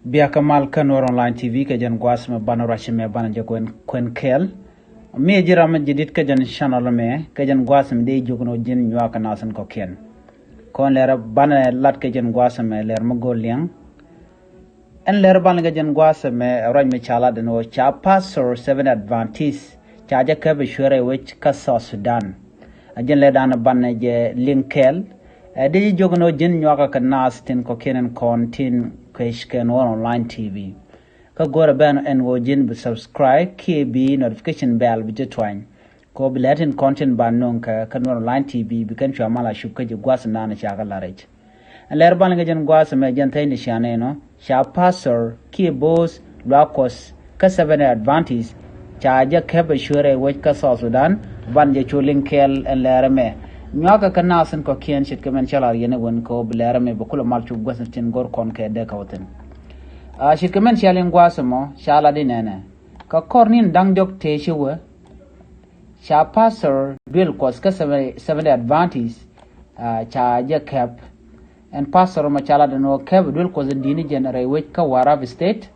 Bia Kamal Kanor Online TV ke jan gwas me banora me ban je kwen kel me jira me jidit ke jan channel me ke jan gwas me de jogno jin nywa kana san ko ken kon lera ban lat ke jan gwas me ler mo goliang en ler ban ke jan gwas me roj me chala de no cha pastor 7 advantage cha je ke be shure which ka Sudan ajen le dan ban je linkel de jogno jin nywa kana tin ko kenen kon tin Kweshken Online TV. Ka gora ban en wojin be subscribe KB notification bell bi twine. Ko bi latin content ban non ka Online TV bi kan chamala shubka je gwas na na chaga laraj. Ler ban ga jen gwas me jen tay ni shane no. Sha pastor ki boss lakos ka 7 advantage cha ja kebe shure woj ka Sudan ban je cholin kel en ler me. Nyaka kana san ko kien shit kemen chala yene won ko blera me bokula malchu gwasatin gor kon ke de kawten shit kemen chalen gwasamo shala dinene ka kornin dang jok te shiwe sha passer duel kos ka 7 advantage cha je cap and passer ma chala de no keb duel kos dini genere which ka warab state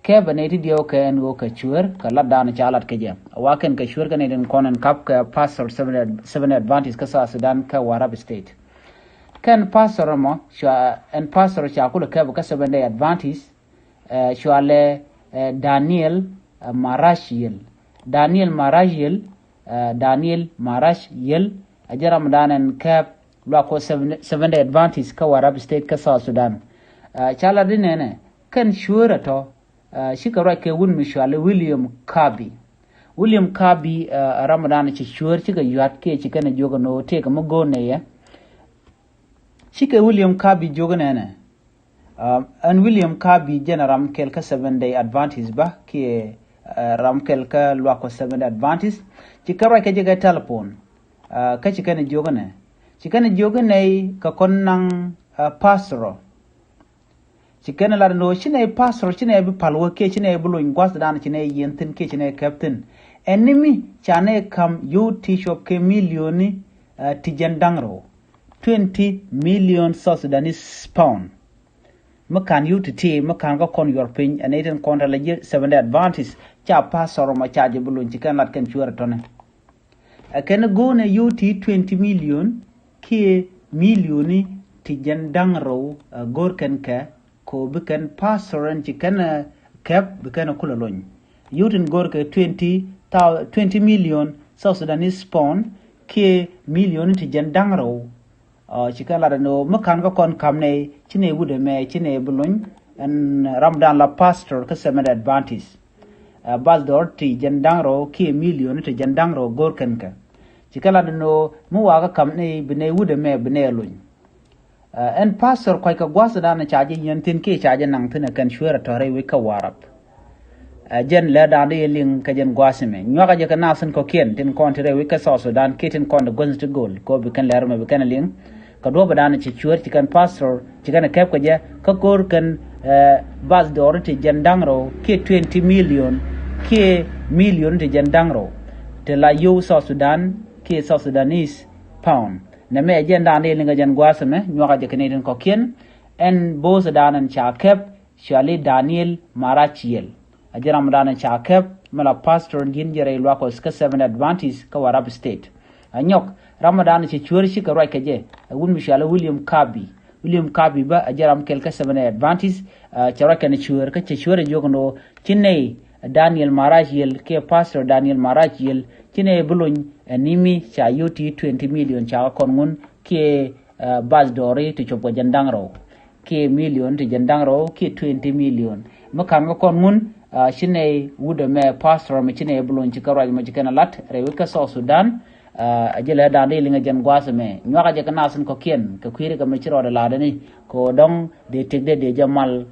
keb neti dio ke en go ka chuer ka ladana chalat ke je waken ka chuer ka neden konen kap ka passer 7 advantage ka Sudan ka warab state kan passer mo sha en passer cha kula keb ka 7 advantage shwale Daniel Marashiel Daniel Marashiel ajaram danen keb lo ko 7 advantage ka warab state ka Sudan chala dinene kan chuer to shikara ke wun mishwale William Kabi Ramadan ci shure ci ga yat ke ci kana joga no te ka mo ne ya shike William Kabi joga ne an William Kabi generam kel ka 7 day advantage ba ke ram kel ka lo ko 7 advantage ci kara ke jiga telephone ka ci kana joga ne ci kana joga ne ka konnan pastor Chikene la no chine pastor chine bi palwo ke chine bulo ngwas dan chine yentin ke chine captain enemy chane kam you shop ke millioni tijandangro 20 million South Sudanese pound makan you to makan go kon your pin and eten kontra la 7 advantage cha pastor ma charge bulo chikene la ken chuera tone ken go ne you 20 million ke millioni tijandangro gorken ka ko bikan pastor and chicken cap bikan kula loñ yutin gor ke 20 million South Sudanese pound ke million ti jandangro chicken la no makan ko kon kamne chine wude me chine buloñ and Ramadan la pastor ka 7 advantage basdor ti jandangro ke million ti jandangro gor kenka chicken la no mu waga kamne bine wude me bine loñ en pastor koy ka gwasa dana chaje yantin ke chaje nang tuna kan shuara tore wi ka warap jen le da de ling ka jen gwasime nyoga je ka nasan ko ken tin kontre wi ka Sudan ke tin kon gonz to gol ko bi kan ler me bi kan ling ka do ba dana ci chuar ci kan pastor ci kan kep ko je ka kor kan bas dor ti jandangro ke 20 million ke million ti jandangro te la yo Sudan ke South Sudanese pound na me agenda ne linga jan gwasame nyoga je kaneden ko ken en boza danan chakep shali Daniel Marashiel ajaram danan chakep mala pastor din jere lo ko 7 advantage ka warab state anyok Ramadan ci chuori shi ka roy ka je wun mishala William Kabi ba ajaram kel ka 7 advantage chara kan chuor ka chuore jogno cinne Daniel Marashiel ke pastor Daniel Marashiel kine bulun nimi cha yuti 20 million cha kongun ke bas dore to chopo jandangro ke million to jandangro ke 20 million makan kongun shine wude me pastor me chine bulun ci karaj ma ci kana lat rewe ka Sudan ajela da de linga jan gwasame nyoka je kana sun ko ken ka kwire ka me ciro da ladani ko dong de tegde de jamal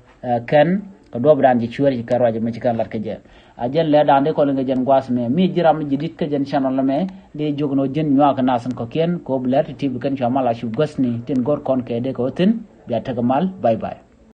ken ko dobran ji chuori ci karaj ma ci kana lat ka je ajel le dande ko nga jen gwasme mi jiram jidit ka jen channel me de jogno jen nyaaka nasan ko ken ko blet tib kan chamala shu gosni ten gor kon ke de ko tin biya tagamal bye bye